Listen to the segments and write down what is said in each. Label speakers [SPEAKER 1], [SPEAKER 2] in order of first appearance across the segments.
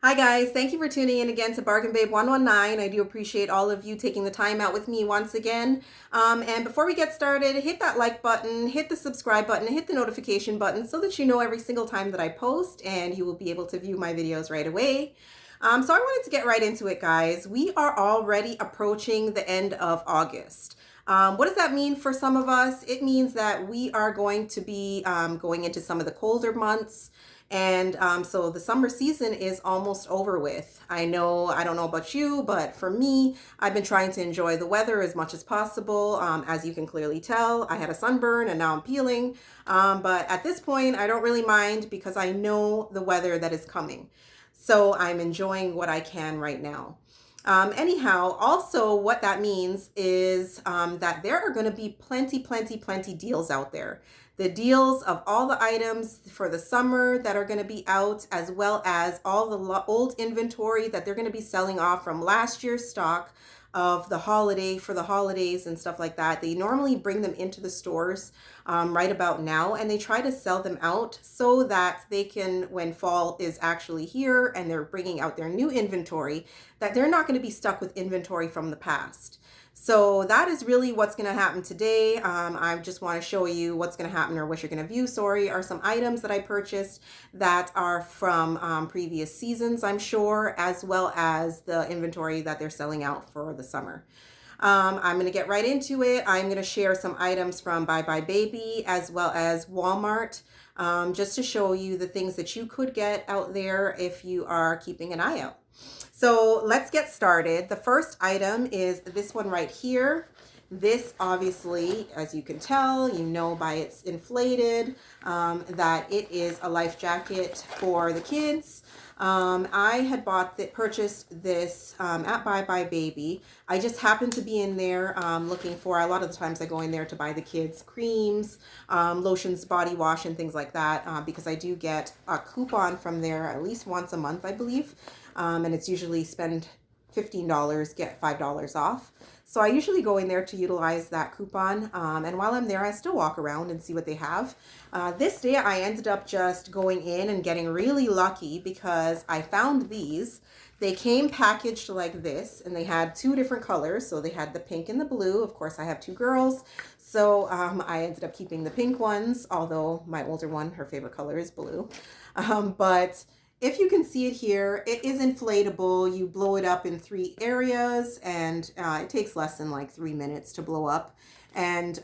[SPEAKER 1] Hi guys, thank you for tuning in again to Bargain Babe 119. I do appreciate all of you taking the time out with me once again. And before we get started, hit that like button, hit the subscribe button, hit the notification button so that you know every single time that I post and you will be able to view my videos right away. So I wanted to get right into it, guys. We are already approaching the end of August. What does that mean for some of us? It means that we are going to be going into some of the colder months. And so the summer season is almost over with. I don't know about you, but for me, I've been trying to enjoy the weather as much as possible. As you can clearly tell, I had a sunburn and now I'm peeling. But at this point, I don't really mind because I know the weather that is coming. So I'm enjoying what I can right now. Anyhow, also what that means is that there are going to be plenty deals out there. The deals of all the items for the summer that are going to be out, as well as all the old inventory that they're going to be selling off from last year's stock of the holidays and stuff like that. They normally bring them into the stores right about now, and they try to sell them out so that they can, when fall is actually here and they're bringing out their new inventory, that they're not going to be stuck with inventory from the past. So that is really what's going to happen today. I just want to show you what's going to happen, or what you're going to view, are some items that I purchased that are from previous seasons, I'm sure, as well as the inventory that they're selling out for the summer. I'm going to get right into it. I'm going to share some items from Bye Bye Baby as well as Walmart, just to show you the things that you could get out there if you are keeping an eye out. So let's get started. The first item is this one right here. This obviously, as you can tell, you know by its inflated, that it is a life jacket for the kids. I had purchased this at Bye Bye Baby. I just happened to be in there looking for, a lot of the times I go in there to buy the kids creams, lotions, body wash, and things like that, because I do get a coupon from there at least once a month, I believe. And it's usually spend $15, get $5 off. So I usually go in there to utilize that coupon. And while I'm there, I still walk around and see what they have. This day I ended up just going in and getting really lucky because I found these. They came packaged like this, and they had two different colors. So they had the pink and the blue. Of course, I have two girls. So I ended up keeping the pink ones, although my older one, her favorite color is blue. But if you can see it here, it is inflatable. You blow it up in 3 areas, and it takes less than like 3 minutes to blow up. And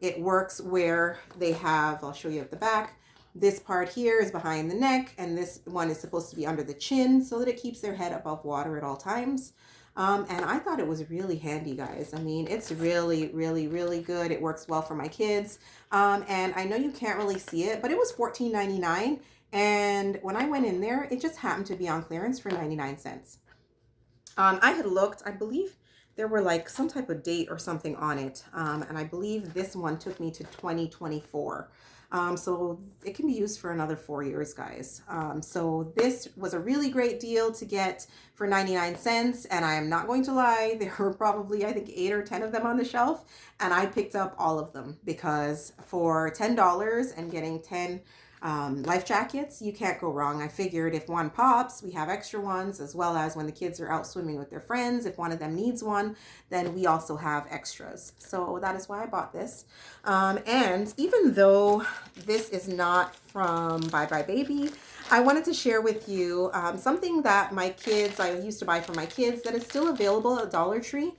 [SPEAKER 1] it works where they have, I'll show you at the back, this part here is behind the neck, and this one is supposed to be under the chin so that it keeps their head above water at all times. And I thought it was really handy, guys. I mean, it's really good. It works well for my kids. And I know you can't really see it, but it was $14.99. And when I went in there, it just happened to be on clearance for 99 cents. I had looked, I believe there were like some type of date or something on it. And I believe this one took me to 2024. So it can be used for another 4 years, guys. So this was a really great deal to get for 99 cents. And I am not going to lie, there were probably, I think, 8 or 10 of them on the shelf. And I picked up all of them because for $10 and getting 10 life jackets, you can't go wrong. I figured if one pops, we have extra ones, as well as when the kids are out swimming with their friends, if one of them needs one, then we also have extras. So that is why I bought this. And even though this is not from Bye Bye Baby, I wanted to share with you something that I used to buy for my kids that is still available at Dollar Tree.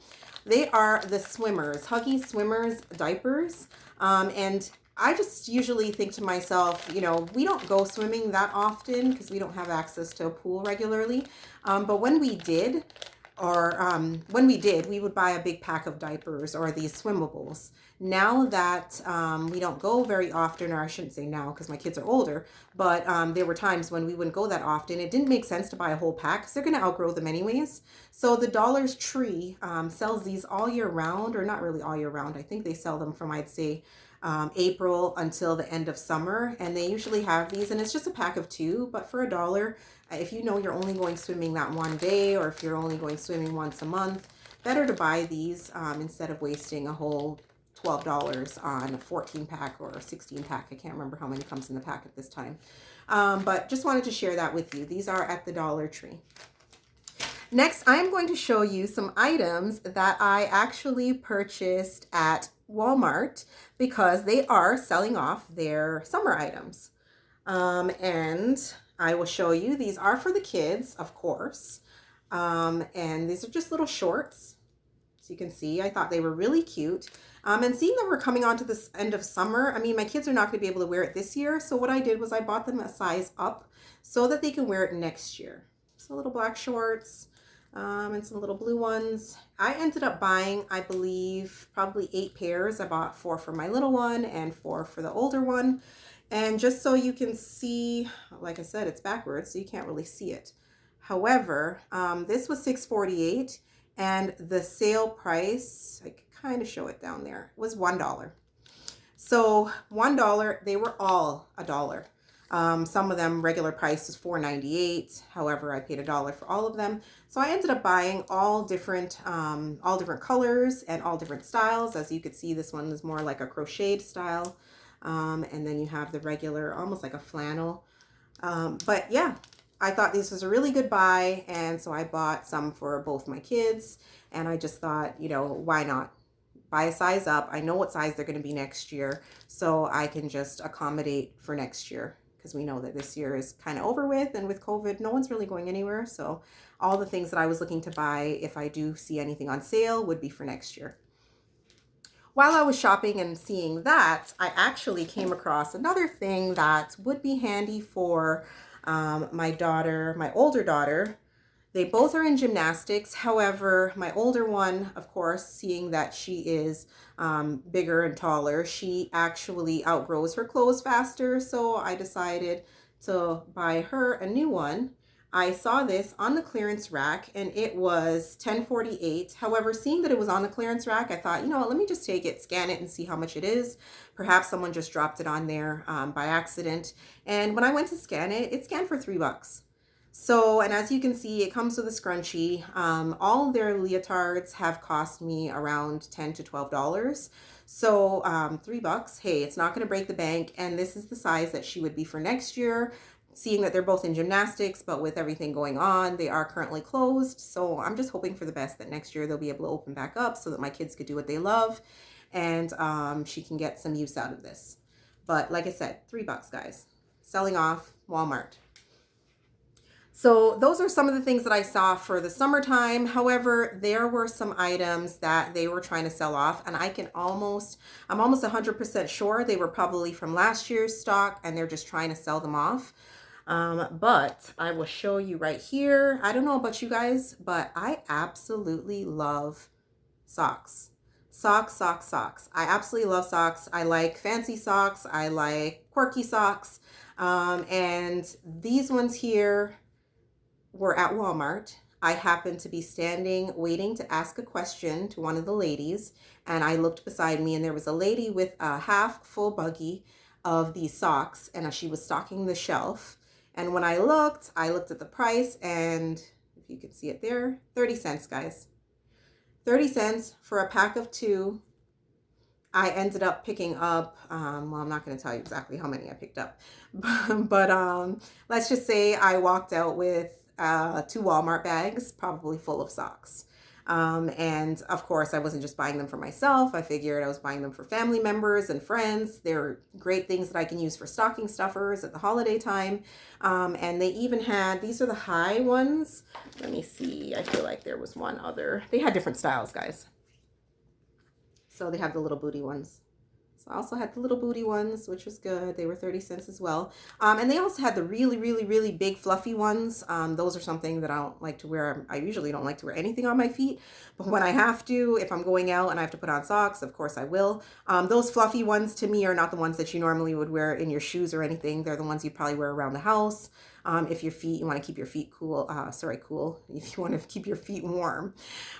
[SPEAKER 1] They are the Swimmers, Huggy Swimmers diapers. And I just usually think to myself, you know, we don't go swimming that often because we don't have access to a pool regularly. But when we did, we would buy a big pack of diapers or these swimmables. Now that we don't go very often, or I shouldn't say now because my kids are older, but there were times when we wouldn't go that often. It didn't make sense to buy a whole pack because they're going to outgrow them anyways. So the Dollar Tree sells these all year round, or not really all year round. I think they sell them from, I'd say, April until the end of summer, and they usually have these, and it's just a pack of 2, but for $1, if you know you're only going swimming that one day, or if you're only going swimming once a month, better to buy these instead of wasting a whole $12 on a 14 pack or a 16 pack. I can't remember how many comes in the pack at this time. But just wanted to share that with you. These are at the Dollar Tree. Next, I'm going to show you some items that I actually purchased at Walmart because they are selling off their summer items. And I will show you, these are for the kids, of course. And these are just little shorts. So you can see, I thought they were really cute. And seeing that we're coming on to this end of summer, I mean, my kids are not going to be able to wear it this year. So what I did was I bought them a size up so that they can wear it next year. So little black shorts. And some little blue ones. I ended up buying, I believe, probably 8 pairs. I bought 4 for my little one and 4 for the older one. And just so you can see, like I said, it's backwards, so you can't really see it. However, this was $6.48, and the sale price, I can kind of show it down there, was $1. So $1, they were all $1. Some of them regular price is $4.98. However, I paid $1 for all of them. So I ended up buying all different colors and all different styles. As you could see, this one is more like a crocheted style. And then you have the regular, almost like a flannel. But yeah, I thought this was a really good buy. And so I bought some for both my kids. And I just thought, you know, why not? Buy a size up. I know what size they're going to be next year. So I can just accommodate for next year. Because we know that this year is kind of over with, and with COVID, no one's really going anywhere. So all the things that I was looking to buy, if I do see anything on sale, would be for next year. While I was shopping and seeing that, I actually came across another thing that would be handy for my daughter, my older daughter. They both are in gymnastics. However, my older one, of course, seeing that she is bigger and taller, she actually outgrows her clothes faster. So I decided to buy her a new one. I saw this on the clearance rack and it was $10.48. However, seeing that it was on the clearance rack, I thought, you know what, let me just take it, scan it, and see how much it is. Perhaps someone just dropped it on there by accident. And when I went to scan it, it scanned for $3. So, and as you can see, it comes with a scrunchie. All their leotards have cost me around $10 to $12. So $3, hey, it's not going to break the bank. And this is the size that she would be for next year. Seeing that they're both in gymnastics, but with everything going on, they are currently closed. So I'm just hoping for the best that next year they'll be able to open back up so that my kids could do what they love. And she can get some use out of this. But like I said, $3, guys. Selling off Walmart. So those are some of the things that I saw for the summertime. However, there were some items that they were trying to sell off, and I'm almost 100% sure they were probably from last year's stock and they're just trying to sell them off. But I will show you right here. I don't know about you guys, but I absolutely love socks. Socks. I absolutely love socks. I like fancy socks. I like quirky socks. And these ones here were at Walmart. I happened to be standing waiting to ask a question to one of the ladies, and I looked beside me and there was a lady with a half full buggy of these socks, and she was stocking the shelf. And when I looked at the price, and if you can see it there, 30 cents, guys. 30 cents for a pack of 2. I ended up picking up, well, I'm not going to tell you exactly how many I picked up, but let's just say I walked out with 2 Walmart bags, probably full of socks. And of course, I wasn't just buying them for myself. I figured I was buying them for family members and friends. They're great things that I can use for stocking stuffers at the holiday time. And they even had, these are the high ones. Let me see. I feel like there was one other. They had different styles, guys. So they have the little booty ones. So I also had the little booty ones, which was good. They were 30 cents as well. And they also had the really big fluffy ones. Those are something that I don't like to wear. I usually don't like to wear anything on my feet. But when I have to, if I'm going out and I have to put on socks, of course I will. Those fluffy ones to me are not the ones that you normally would wear in your shoes or anything. They're the ones you probably wear around the house. If you want to keep your feet cool, if you want to keep your feet warm.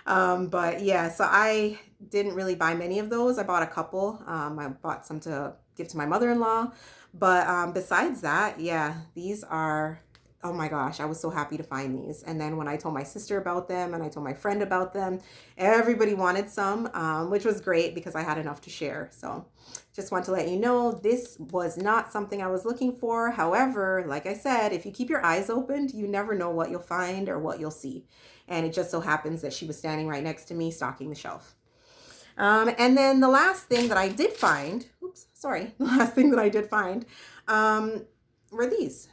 [SPEAKER 1] But yeah, so I didn't really buy many of those. I bought a couple. I bought some to give to my mother-in-law. But besides that, yeah, these are oh my gosh, I was so happy to find these. And then when I told my sister about them and I told my friend about them, everybody wanted some, which was great because I had enough to share. So just want to let you know, this was not something I was looking for. However, like I said, if you keep your eyes opened, you never know what you'll find or what you'll see. And it just so happens that she was standing right next to me stocking the shelf. And then the last thing that I did find, the last thing that I did find were these.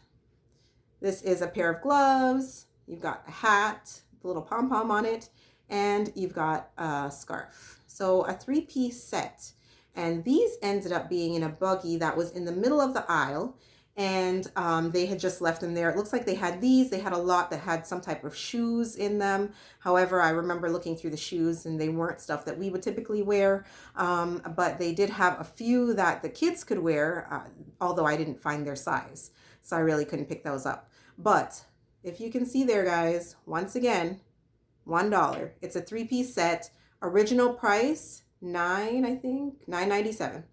[SPEAKER 1] This is a pair of gloves. You've got a hat, the little pom-pom on it, and you've got a scarf. So a 3-piece set. And these ended up being in a buggy that was in the middle of the aisle. And they had just left them there. It looks like they had these. They had a lot that had some type of shoes in them. However, I remember looking through the shoes and they weren't stuff that we would typically wear. But they did have a few that the kids could wear, although I didn't find their size. So I really couldn't pick those up. But if you can see there, guys, once again, $1. It's a 3-piece set. Original price, $9.97.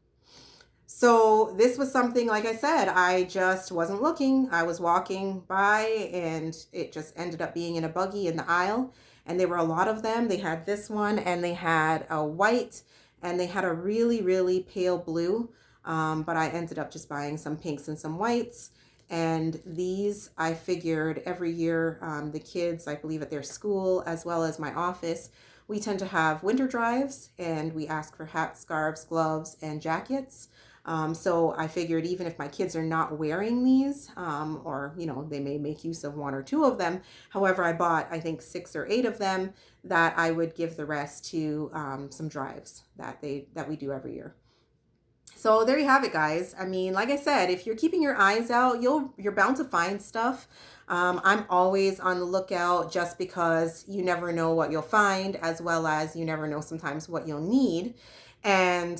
[SPEAKER 1] So this was something, like I said, I just wasn't looking. I was walking by and it just ended up being in a buggy in the aisle. And there were a lot of them. They had this one and they had a white and they had a really, really pale blue. But I ended up just buying some pinks and some whites. And these, I figured every year, the kids, I believe at their school, as well as my office, we tend to have winter drives and we ask for hats, scarves, gloves, and jackets. So I figured even if my kids are not wearing these, or, you know, they may make use of 1 or 2 of them. However, I bought, I think 6 or 8 of them that I would give the rest to some drives that we do every year. So there you have it, guys. I mean, like I said, if you're keeping your eyes out, you're bound to find stuff. I'm always on the lookout just because you never know what you'll find, as well as you never know sometimes what you'll need. And,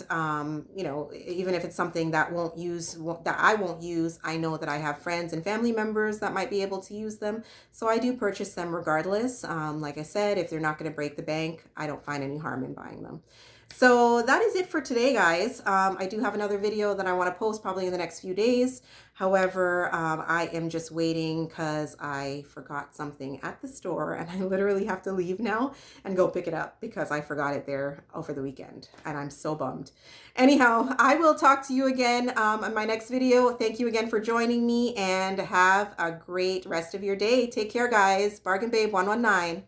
[SPEAKER 1] you know, even if it's something that I won't use, I know that I have friends and family members that might be able to use them. So I do purchase them regardless. Like I said, if they're not going to break the bank, I don't find any harm in buying them. So that is it for today, guys. I do have another video that I want to post probably in the next few days. However, I am just waiting because I forgot something at the store and I literally have to leave now and go pick it up because I forgot it there over the weekend and I'm so bummed. Anyhow, I will talk to you again on my next video. Thank you again for joining me and have a great rest of your day. Take care, guys. Bargain Babe 119.